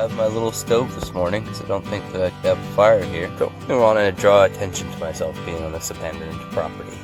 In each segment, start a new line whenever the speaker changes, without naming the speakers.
I have my little stove this morning because I don't think that I could have a fire here. So I wanted to draw attention to myself being on this abandoned property.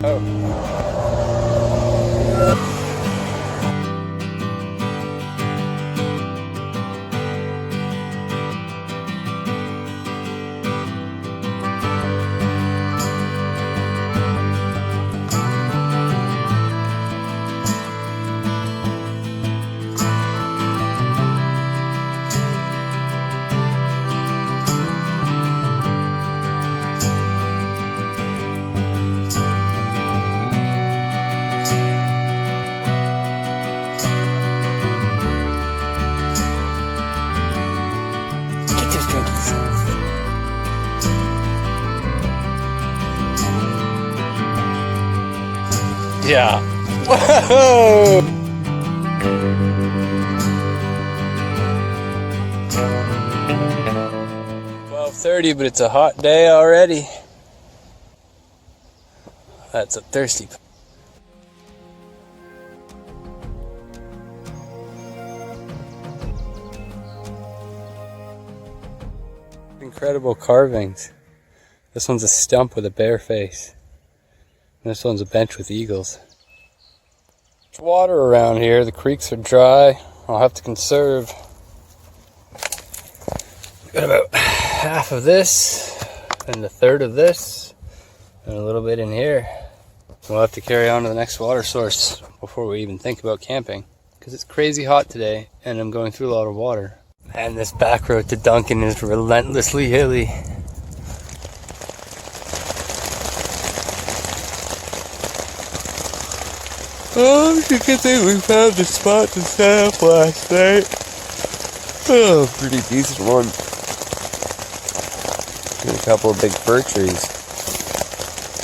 Yeah. Whoa! $12:30, but it's a hot day already. That's a thirsty. Incredible carvings. This one's a stump with a bare face. And this one's a bench with eagles. There's water around here. The creeks are dry. I'll have to conserve. Got about half of this and a third of this and a little bit in here. We'll have to carry on to the next water source before we even think about camping, because it's crazy hot today and I'm going through a lot of water. And this back road to Duncan is relentlessly hilly. Oh, you can think we found the spot to set up last night. Oh, pretty decent one. Got a couple of big fir trees.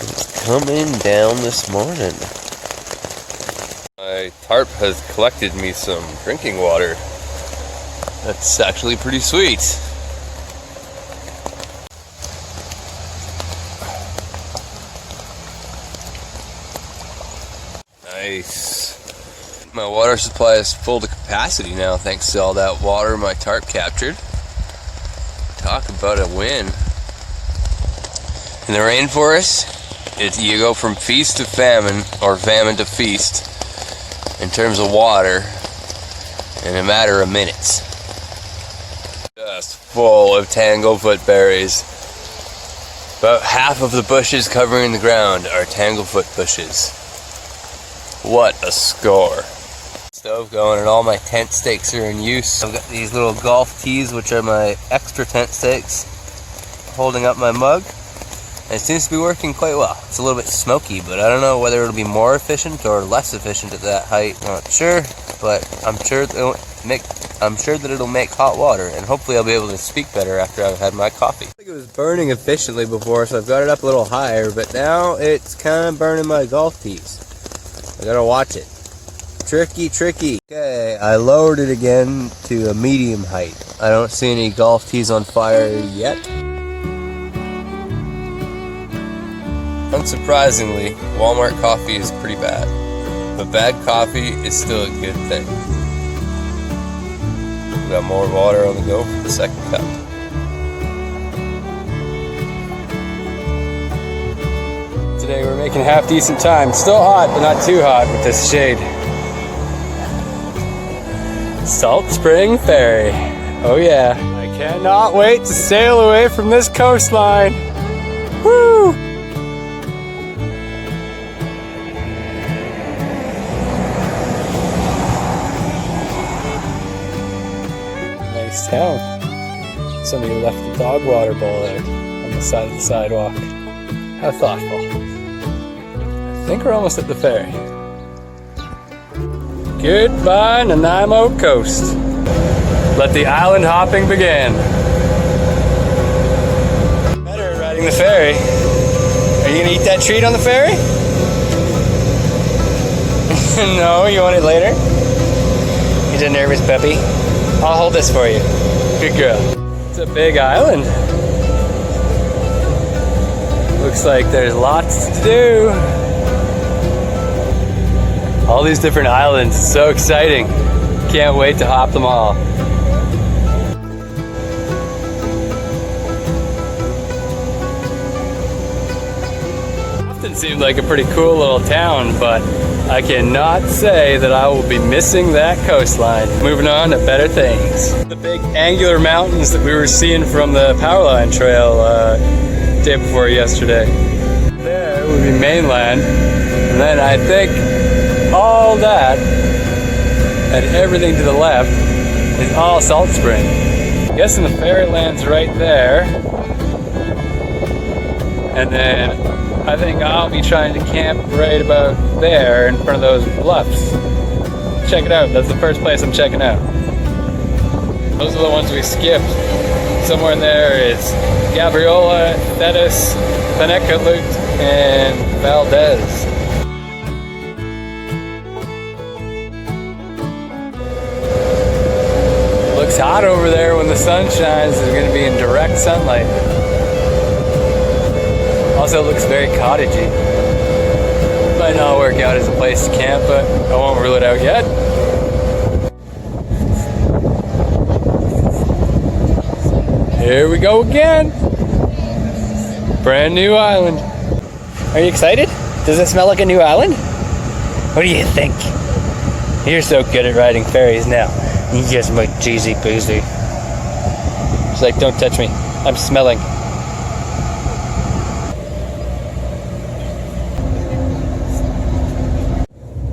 It's coming down this morning. My tarp has collected me some drinking water. That's actually pretty sweet. Nice. My water supply is full to capacity now thanks to all that water my tarp captured. Talk about a win. In the rainforest, you go from feast to famine, or famine to feast, in terms of water, in a matter of minutes. Just full of tanglefoot berries. About half of the bushes covering the ground are tanglefoot bushes. What a score. Stove going and all my tent stakes are in use. I've got these little golf tees, which are my extra tent stakes, holding up my mug. And it seems to be working quite well. It's a little bit smoky, but I don't know whether it'll be more efficient or less efficient at that height. I'm not sure, but I'm sure that it'll make hot water, and hopefully I'll be able to speak better after I've had my coffee. I think it was burning efficiently before, so I've got it up a little higher, but now it's kind of burning my golf tees. I gotta watch it. Tricky, tricky. Okay, I lowered it again to a medium height. I don't see any golf tees on fire yet. Unsurprisingly, Walmart coffee is pretty bad, but bad coffee is still a good thing. We got more water on the go for the second cup. Today we're making half decent time. Still hot, but not too hot with this shade. Salt Spring Ferry. Oh yeah. I cannot wait to sail away from this coastline. Woo! Nice town. Somebody left the dog water bowl out on the side of the sidewalk.
How thoughtful. I think we're almost at the ferry. Goodbye, Nanaimo Coast. Let the island hopping begin. Better at riding the ferry. Are you gonna eat that treat on the ferry? No, you want it later? You're nervous, puppy? I'll hold this for you. Good girl. It's a big island. Looks like there's lots to do. All these different islands, so exciting. Can't wait to hop them all. Crofton seemed like a pretty cool little town, but I cannot say that I will be missing that coastline. Moving on to better things. The big angular mountains that we were seeing from the Powerline Trail day before yesterday. There would be mainland, and then I think all that and everything to the left is all Salt Spring. I'm guessing the ferry lands right there, and then I think I'll be trying to camp right about there in front of those bluffs. Check it out, that's the first place I'm checking out. Those are the ones we skipped. Somewhere in there is Gabriola, Thetis, Penicalut, and Valdez. Looks hot over there when the sun shines. It's going to be in direct sunlight. Also looks very cottagey. Might not work out as a place to camp, but I won't rule it out yet. Here we go again. Brand new island. Are you excited? Does it smell like a new island? What do you think? You're so good at riding ferries now. You just make cheesy boozy. She's like, don't touch me. I'm smelling.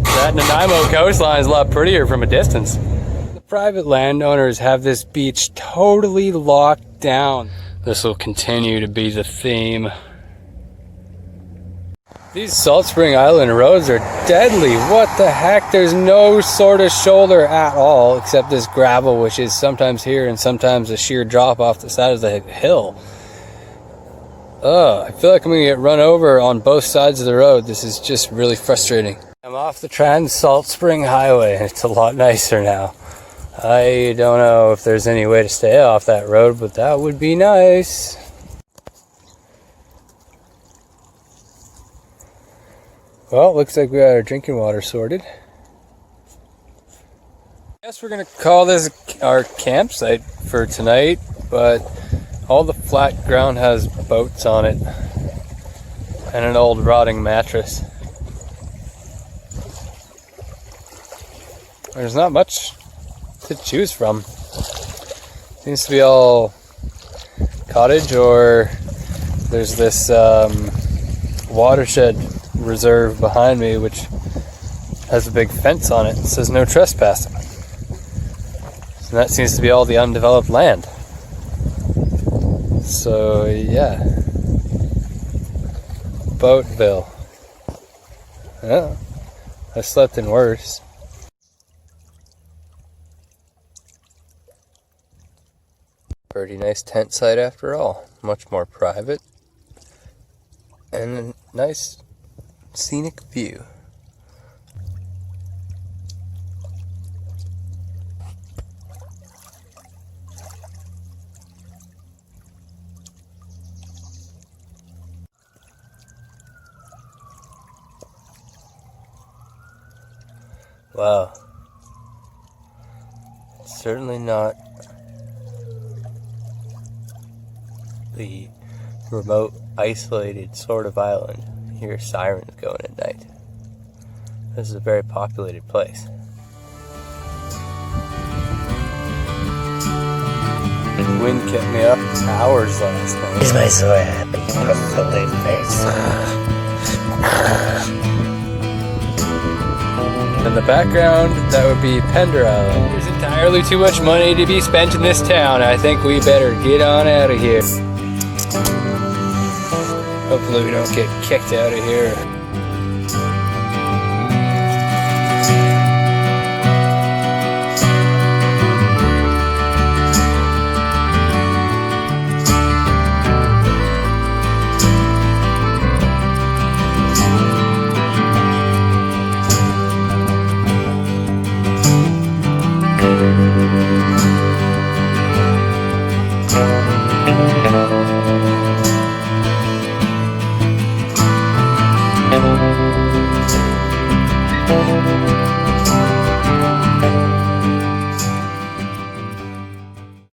That Nanaimo coastline is a lot prettier from a distance. The private landowners have this beach totally locked down. This will continue to be the theme. These Salt Spring Island roads are deadly. What the heck? There's no sort of shoulder at all except this gravel, which is sometimes here and sometimes a sheer drop off the side of the hill. I feel like I'm gonna get run over on both sides of the road. This is just really frustrating. I'm off the Trans Salt Spring Highway and it's a lot nicer now. I don't know if there's any way to stay off that road, but that would be nice. Well, looks like we got our drinking water sorted. I guess we're gonna call this our campsite for tonight, but all the flat ground has boats on it and an old rotting mattress. There's not much to choose from. Seems to be all cottage, or there's this watershed reserve behind me which has a big fence on it. It says no trespassing. So that seems to be all the undeveloped land. So yeah, Boatville. Yeah, I slept in worse. Pretty nice tent site after all. Much more private. And a nice scenic view. Wow. It's certainly not the remote, isolated sort of island. You hear sirens going at night. This is a very populated place. The wind kept me up hours last night.
Is my so happy, puffily face.
In the background, that would be Pender Island. There's entirely too much money to be spent in this town. I think we better get on out of here. Hope Hopefully we don't get kicked out of here.